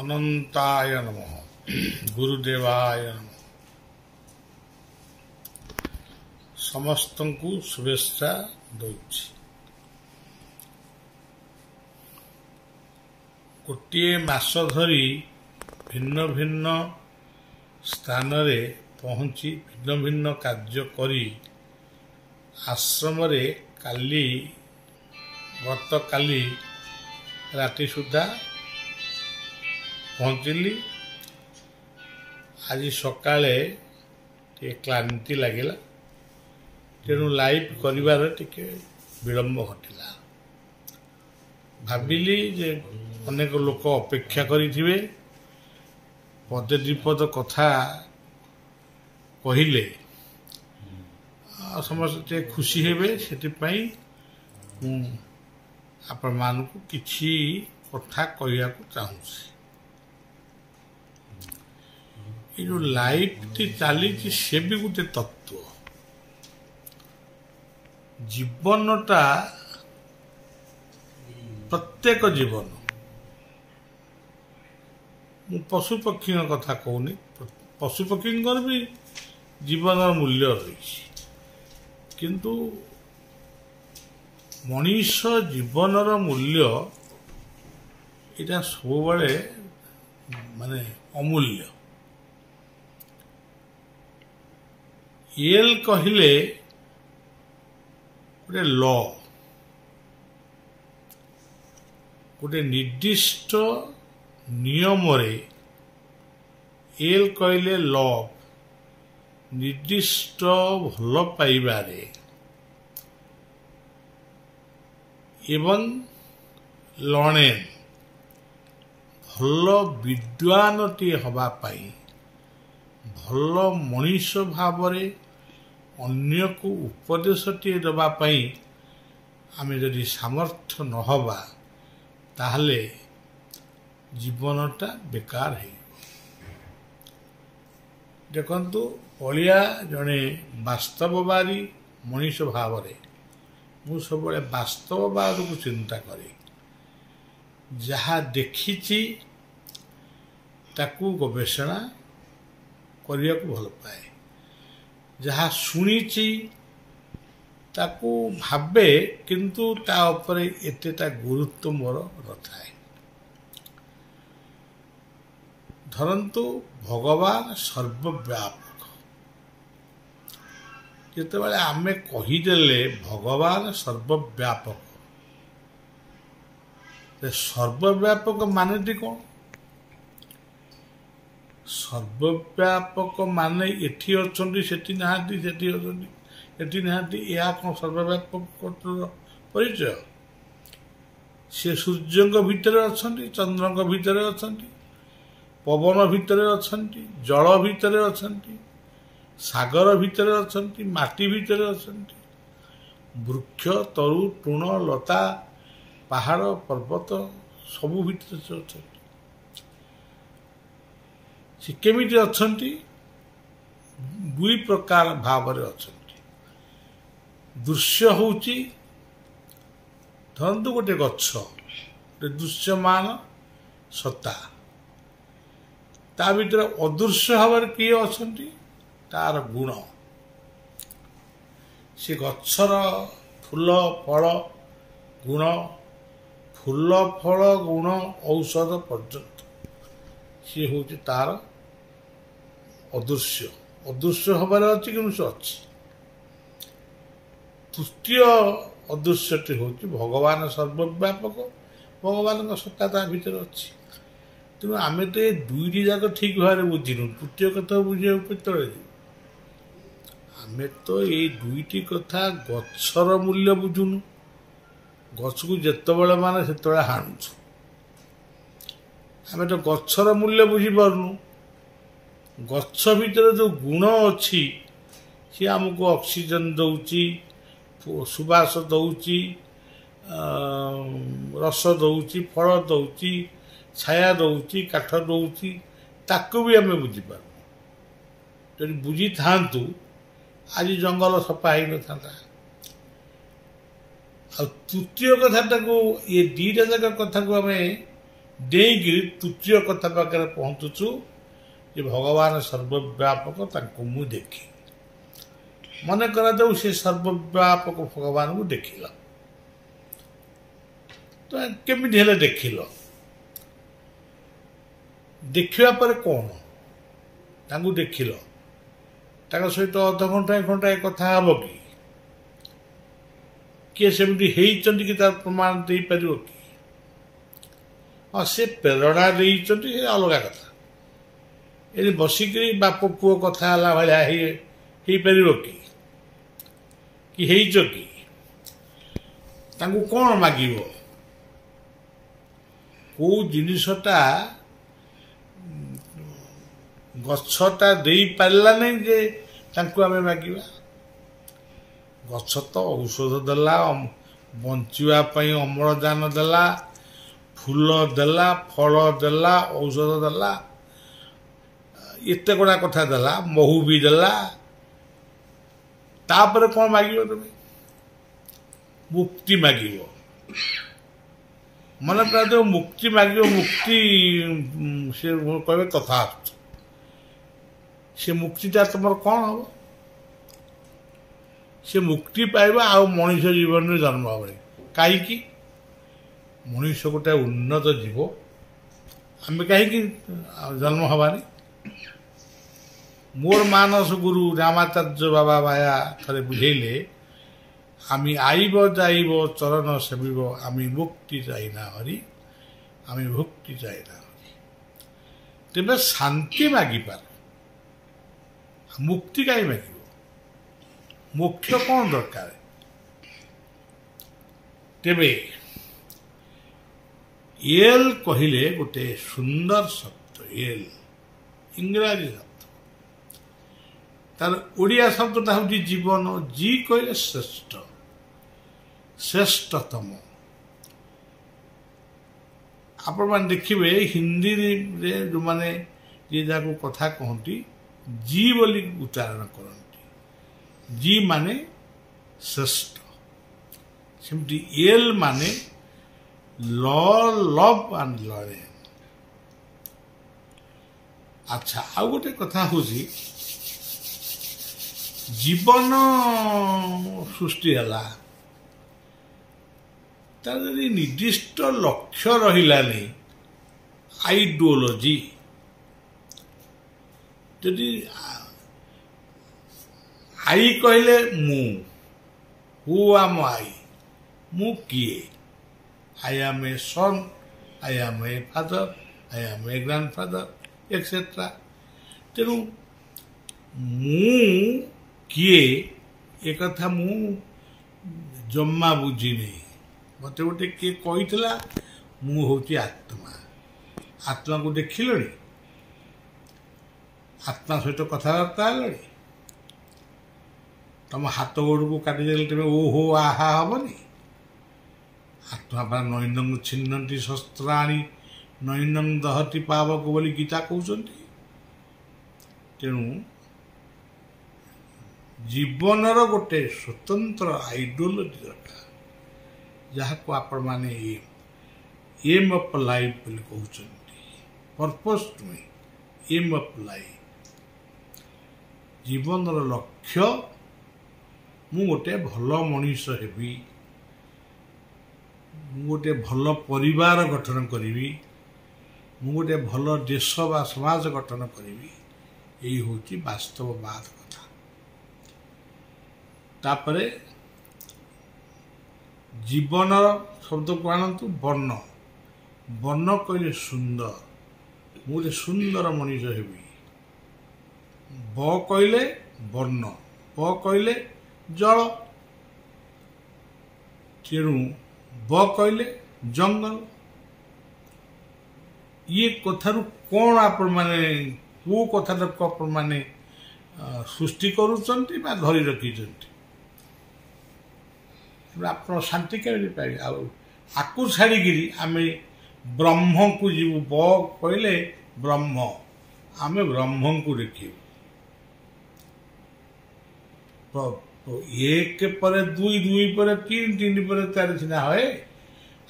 अनंताय नमः। गुरुदेवाय नमः। समस्त को शुभेच्छा दौची। गोटे मास धरी भिन्न भिन्न स्थान रे पहुंची भिन्न भिन्न कार्य करी आश्रम रे काली गत काली राति सुधा पहुँचली। आज सकाळे क्लांति लगिला तेणु लाइव करिवार टिके विलंब घटिला। भाविली जे अनेक लोक अपेक्षा करिथिबे पदे विपद कथा कहिले समस्त खुशी हेबे सेतिपई आपण मानकु किछि कथा कहिया को चाहूसी। ये जो लाइफ टी चली से भी गोटे तत्व जीवनटा प्रत्येक जीवन मु पशु पक्षी कथा कहूनी पशु पक्षी भी जीवन मूल्य रही किंतु मनीष जीवनर मूल्य यहाँ सब माने अमूल्य। एल कहले गोटे लॉ गोटे निर्दिष्ट नियम रे एल कहले लॉ निर्दिष्ट भल पाइबारे एवं लर्नेन भल विद्वानटी हवा पाई भल मनीष भावरे अन्य को उपदेशटी दबा पाई आमे जदि सामर्थ्य न हवा ताहले जीवनटा बेकार है। देखंतु पलिया जने वास्तववादी मनीष भावरे मु सब वास्तववाद को चिंता करे जहा देखिछि ताकू गवेषणा करिया को भल पाए जहा शुणीची ताकू भाबे किंतु ता उपरे एतेटा गुरुत्व मोर रथाए। धरंतु भगवान सर्वव्यापक जेतेबेले आमे कहिदेले भगवान सर्वव्यापक सर्वव्यापक माने कौन सर्वव्यापक माने एठी अछंती सेठी नाहांती सेठी अछंती एठी नाहांती या कौन सर्वव्यापक परिचय से सूर्य भितर अछंती चंद्र भितर अछंती पवन भितर अछंती जल भितर अछंती सागर भितर अछंती माटी भितर अछंती वृक्ष तरु तृण लता पहाड़ पर्वत सबु भितर से अछंती से केमिति अछंती दुई प्रकार भाव रे अछंती। दृश्य होउची धरंतु गोटे गच्छ गोटे दृश्यमान सत्ता ता भीतर अदृश्य भाव किए अछंती तार गुण से गच्छर फूल फल गुण फूल फल गुण औषध पर्यंत सी हूँ तार अदृश्य अदृश्य हबार अच्छी कि अच्छी। तृतीय अदृश्यटी हूँ भगवान सर्वव्यापक भगवान सत्ता ता भीतर अच्छी तेणु आम तो ये दुईटी जाक ठीक भाव बुझीनु तृतीय कथा बुझे केतले आम तो ये दुईटी कथा गच्छर मूल्य बुझुनु गछ को जितेबाला माने से हाणुछु आम तो गच्छर मूल्य बुझीपारनु गच्छ भितर जो गुण अच्छी सी आमको ऑक्सीजन दौची सुबास दौची रस दौची फल दौची छाया दौची काठ दौची ताको भी आम बुझीपार जदि बुझी थांतु आज जंगल सफा हो न था। तृतीय कथा को ये दीटा जाक कथा को आम ଦେଇକିରି ତୃତୀୟ କଥା ପାଖରେ ପହଞ୍ଚୁଛୁ ଯେ ଭଗବାନ ସର୍ବବ୍ୟାପକ ତାଙ୍କୁ ମୁଁ ଦେଖି। ମନେ କରାଯାଉ ସେ ସର୍ବବ୍ୟାପକ ଭଗବାନଙ୍କୁ ଦେଖିଲ, ତ କେମିତି ହେଲେ ଦେଖିଲ? ଦେଖିବା ପରେ କ'ଣ? ତାଙ୍କୁ ଦେଖିଲ, ତାଙ୍କ ସହିତ ଅଧଘଣ୍ଟାଏ ଘଣ୍ଟାଏ କଥା ହବ କି? କିଏ ସେମିତି ହେଇଛନ୍ତି କି ତାର ପ୍ରମାଣ ଦେଇପାରିବ କି? ହଁ, ସେ ପ୍ରେରଣା ଦେଇଛନ୍ତି, ସେ ଅଲଗା କଥା। ଏଠି ବସିକିରି ବାପ ପୁଅ କଥା ହେଲା ଭଳିଆ ହେଇପାରିବ କି? ହେଇଛ କି? ତାଙ୍କୁ କ'ଣ ମାଗିବ? କେଉଁ ଜିନିଷଟା ଗଛଟା ଦେଇପାରିଲା ନାହିଁ ଯେ ତାଙ୍କୁ ଆମେ ମାଗିବା? ଗଛ ତ ଔଷଧ ଦେଲା, ବଞ୍ଚିବା ପାଇଁ ଅମ୍ଳଜାନ ଦେଲା, ଫୁଲ ଦେଲା, ଫଳ ଦେଲା, ଔଷଧ ଦେଲା, ଏତେ ଗୁଡ଼ା କଥା ଦେଲା, ମହୁ ବି ଦେଲା। ତାପରେ କ'ଣ ମାଗିବ ତମେ? ମୁକ୍ତି ମାଗିବ। ମନେ କରାଯାଉ ମୁକ୍ତି ମାଗିବ, ମୁକ୍ତି ସେ କହିବେ ତଥାସ୍ତୁ। ସେ ମୁକ୍ତିଟା ତମର କ'ଣ ହବ? ସେ ମୁକ୍ତି ପାଇବା ଆଉ ମଣିଷ ଜୀବନରେ ଜନ୍ମ ହେବନି। କାହିଁକି? ମଣିଷ ଗୋଟେ ଉନ୍ନତ ଜୀବ, ଆମେ କାହିଁକି ଜନ୍ମ ହେବାନି? ମୋର ମାନସ ଗୁରୁ ରାମାଚାର୍ଯ୍ୟ ବାବା ଭାୟା ଥରେ ବୁଝେଇଲେ, আমি আইব যাইব চরণ সেবিব, আমি মুক্তি চাই না হরি, আমি ভক্তি চাই না হরি। তেবে শান্তি মাগিপার, মুক্তি কাই মাগিব? মোক্ষ କ'ଣ ଦରକାର? ତେବେ ଏଲ୍ କହିଲେ ଗୋଟେ ସୁନ୍ଦର ଶବ୍ଦ, ଏଲ୍ ଇଂରାଜୀ ଶବ୍ଦ, ତାର ଓଡ଼ିଆ ଶବ୍ଦଟା ହେଉଛି ଜୀବନ। ଜି କହିଲେ ଶ୍ରେଷ୍ଠ, ଶ୍ରେଷ୍ଠତମ। ଆପଣମାନେ ଦେଖିବେ ହିନ୍ଦୀରେ ଯେଉଁମାନେ ଯିଏ ଯାହାକୁ କଥା କହନ୍ତି ଜି ବୋଲି ଉଚ୍ଚାରଣ କରନ୍ତି। ଜି ମାନେ ଶ୍ରେଷ୍ଠ, ସେମିତି ଏଲ୍ ମାନେ ଲଭ୍ ଆଣ୍ଡ ଲରେନ୍। ଆଚ୍ଛା, ଆଉ ଗୋଟେ କଥା ହେଉଛି ଜୀବନ ସୃଷ୍ଟି ହେଲା, ତାର ଯଦି ନିର୍ଦ୍ଦିଷ୍ଟ ଲକ୍ଷ୍ୟ ରହିଲାନି, ଆଇଡିଓଲୋଜି, ଯଦି ଆଇ କହିଲେ ମୁଁ, ହୁ ଆମ ଆଇ, ମୁଁ କିଏ? I am a son, I am a father, I am a grandfather etcetera. ତେଣୁ ମୁଁ କିଏ ଏକଥା ମୁଁ ଜମା ବୁଝିନି। ମୋତେ ଗୋଟେ କିଏ କହିଥିଲା ମୁଁ ହେଉଛି ଆତ୍ମା। ଆତ୍ମାକୁ ଦେଖିଲଣି? ଆତ୍ମା ସହିତ କଥାବାର୍ତ୍ତା ହେଲଣି? ତମ ହାତ ଗୋଡ଼କୁ କାଟିଦେଲେ ତେବେ ଓହୋ ଆହା ହବନି? ଆତ୍ମା ବା ନୈନଂ ଛିନ୍ନନ୍ତି ଶସ୍ତ୍ରାଣି ନୈନଂ ଦହତି ପାବକ ବୋଲି ଗୀତା କହୁଛନ୍ତି। ତେଣୁ ଜୀବନର ଗୋଟେ ସ୍ୱତନ୍ତ୍ର ଆଇଡିଓଲୋଜି ଦରକାର, ଯାହାକୁ ଆପଣମାନେ ଏମ୍ ଅଫ୍ ଲାଇଫ୍ ବୋଲି କହୁଛନ୍ତି। ପର୍ପସ୍ ନୁହେଁ, ଏମ୍ ଅଫ୍ ଲାଇଫ୍। ଜୀବନର ଲକ୍ଷ୍ୟ, ମୁଁ ଗୋଟେ ଭଲ ମଣିଷ ହେବି, ମୁଁ ଗୋଟେ ଭଲ ପରିବାର ଗଠନ କରିବି, ମୁଁ ଗୋଟେ ଭଲ ଦେଶ ବା ସମାଜ ଗଠନ କରିବି। ଏଇ ହେଉଛି ବାସ୍ତବବାଦ କଥା। ତାପରେ ଜୀବନର ଶବ୍ଦକୁ ଆଣନ୍ତୁ ବର୍ଣ୍ଣ। ବର୍ଣ୍ଣ କହିଲେ ସୁନ୍ଦର, ମୁଁ ଗୋଟେ ସୁନ୍ଦର ମଣିଷ ହେବି। ବ କହିଲେ ବର୍ଣ୍ଣ, ବ କହିଲେ ଜଳ, ତେଣୁ ବ କହିଲେ ଜଙ୍ଗଲ। ଇଏ କଥାରୁ କ'ଣ ଆପଣମାନେ କେଉଁ କଥାଟାକୁ ଆପଣମାନେ ସୃଷ୍ଟି କରୁଛନ୍ତି ବା ଧରି ରଖିଛନ୍ତି? ଆପଣ ଶାନ୍ତି କେମିତି ପାଇବେ? ଆଉ ଆକୁ ଛାଡ଼ିକିରି ଆମେ ବ୍ରହ୍ମକୁ ଯିବୁ। ବ କହିଲେ ବ୍ରହ୍ମ, ଆମେ ବ୍ରହ୍ମଙ୍କୁ ଦେଖିବୁ। ଏକ ପରେ ଦୁଇ, ଦୁଇ ପରେ ତିନି, ତିନି ପରେ ଚାରି ସିନା ହୁଏ।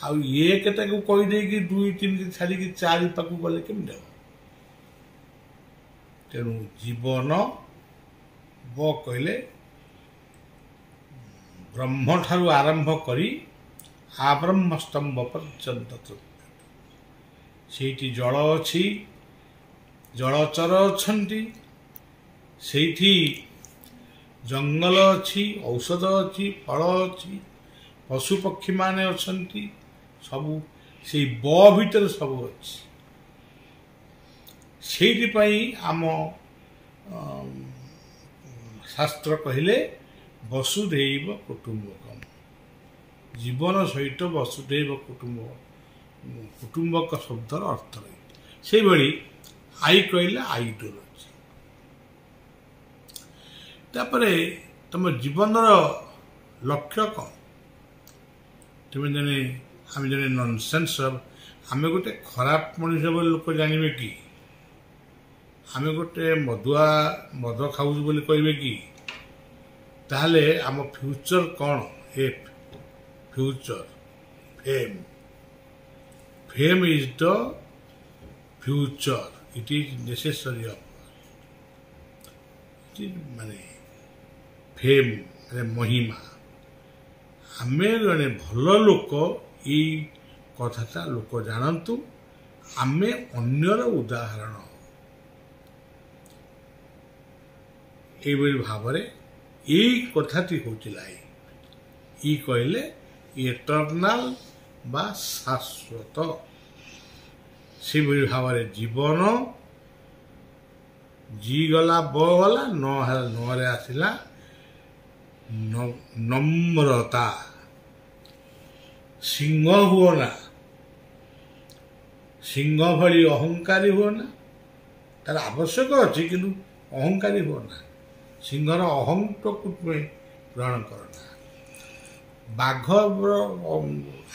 ଆଉ କେତେକୁ କହିଦେଇକି 2 3 ଛାଡ଼ିକି 4 ପାଖକୁ ଗଲେ କେମିତି ହେବ? ତେଣୁ ଜୀବନ କହିଲେ ବ୍ରହ୍ମଠାରୁ ଆରମ୍ଭ କରି ଆବ୍ରହ୍ମସ୍ତମ୍ଭ ପର୍ଯ୍ୟନ୍ତ ସେଇଠି ଜଳ ଅଛି, ଜଳଚର ଅଛନ୍ତି, ସେଇଠି ଜଙ୍ଗଲ ଅଛି, ଔଷଧ ଅଛି, ଫଳ ଅଛି, ପଶୁପକ୍ଷୀମାନେ ଅଛନ୍ତି, ସବୁ ସେଇ ଭିତରେ ସବୁ ଅଛି। ସେଇଥିପାଇଁ ଆମ ଶାସ୍ତ୍ର କହିଲେ ବସୁଧୈବ କୁଟୁମ୍ବକମ୍, ଜୀବନ ସହିତ ବସୁଧୈବ କୁଟୁମ୍ବକ ଶବ୍ଦର ଅର୍ଥ ରହିଛି। ସେଇଭଳି ଆଇ କହିଲେ ଆଇଡିଓଲୋଜି। ତାପରେ ତମ ଜୀବନର ଲକ୍ଷ୍ୟ କ'ଣ? ଆମେ ଜଣେ ନନସେନ୍ସ, ଆମେ ଗୋଟେ ଖରାପ ମଣିଷ ବୋଲି ଲୋକ ଜାଣିବେ କି? ଆମେ ଗୋଟେ ମଦ ଖାଉଛୁ ବୋଲି କହିବେ କି? ତାହେଲେ ଆମ ଫ୍ୟୁଚର କ'ଣ? Future fame is the future, eat is necessary of, ମାନେ ଫେମ୍ ମାନେ ମହିମା। ଆମେ ଜଣେ ଭଲ ଲୋକ, ଏଇ କଥାଟା ଲୋକ ଜାଣନ୍ତୁ, ଆମେ ଅନ୍ୟର ଉଦାହରଣ। ଏଇଭଳି ଭାବରେ ଏଇ କଥାଟି ହେଉଛି ଲାଇଫ। ଇ କହିଲେ ଇଟର୍ନାଲ ବା ଶାଶ୍ୱତ। ସେଭଳି ଭାବରେ ଜୀବନ ଜି ଗଲା ବ ଗଲା, ନରେ ଆସିଲା ନମ୍ରତା। ସିଂହ ହୁଅ ନା, ସିଂହ ଭଳି ଅହଙ୍କାରୀ ହୁଅ ନା। ତାର ଆବଶ୍ୟକ ଅଛି, କିନ୍ତୁ ଅହଙ୍କାରୀ ହୁଅ ନା। ସିଂହର ଅହଂକୁ ଗ୍ରହଣ କର ନା। ବାଘର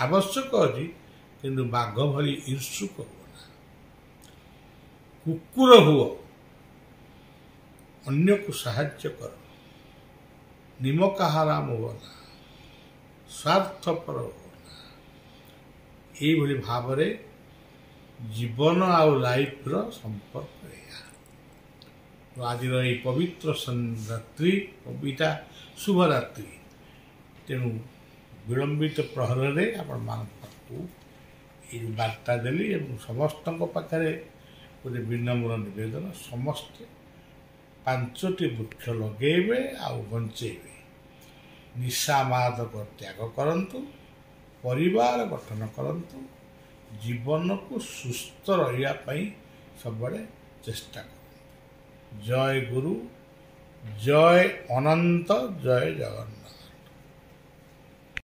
ଆବଶ୍ୟକ ଅଛି, କିନ୍ତୁ ବାଘ ଭଳି ଇର୍ଷୁକ ହୁଅ ନା। କୁକୁର ହୁଅ, ଅନ୍ୟକୁ ସାହାଯ୍ୟ କର। ନିମକାହାରାମ ହୁଅ ନା, ସ୍ୱାର୍ଥପର ହୁଅ ନା। ଏଇଭଳି ଭାବରେ ଜୀବନ ଆଉ ଲାଇଫର ସମ୍ପର୍କ ଏହା। ଆଜିର ଏହି ପବିତ୍ର ରାତ୍ରି, କବିତା ଶୁଭରାତ୍ରି। ତେଣୁ ବିଳମ୍ବିତ ପ୍ରହରରେ ଆପଣମାନଙ୍କ ପାଖକୁ ଏହି ବାର୍ତ୍ତା ଦେଲି ଏବଂ ସମସ୍ତଙ୍କ ପାଖରେ ଗୋଟେ ବିନମ୍ର ନିବେଦନ, ସମସ୍ତେ 5ଟି ବୃକ୍ଷ ଲଗେଇବେ ଆଉ ବଞ୍ଚେଇବେ। ନିଶା ମାଦକ ତ୍ୟାଗ କରନ୍ତୁ, ପରିବାର ଗଠନ କରନ୍ତୁ, ଜୀବନକୁ ସୁସ୍ଥ ରହିବା ପାଇଁ ସବୁବେଳେ ଚେଷ୍ଟା କରନ୍ତୁ। ଜୟ ଗୁରୁ, ଜୟ ଅନନ୍ତ, ଜୟ ଜଗନ୍ନାଥ।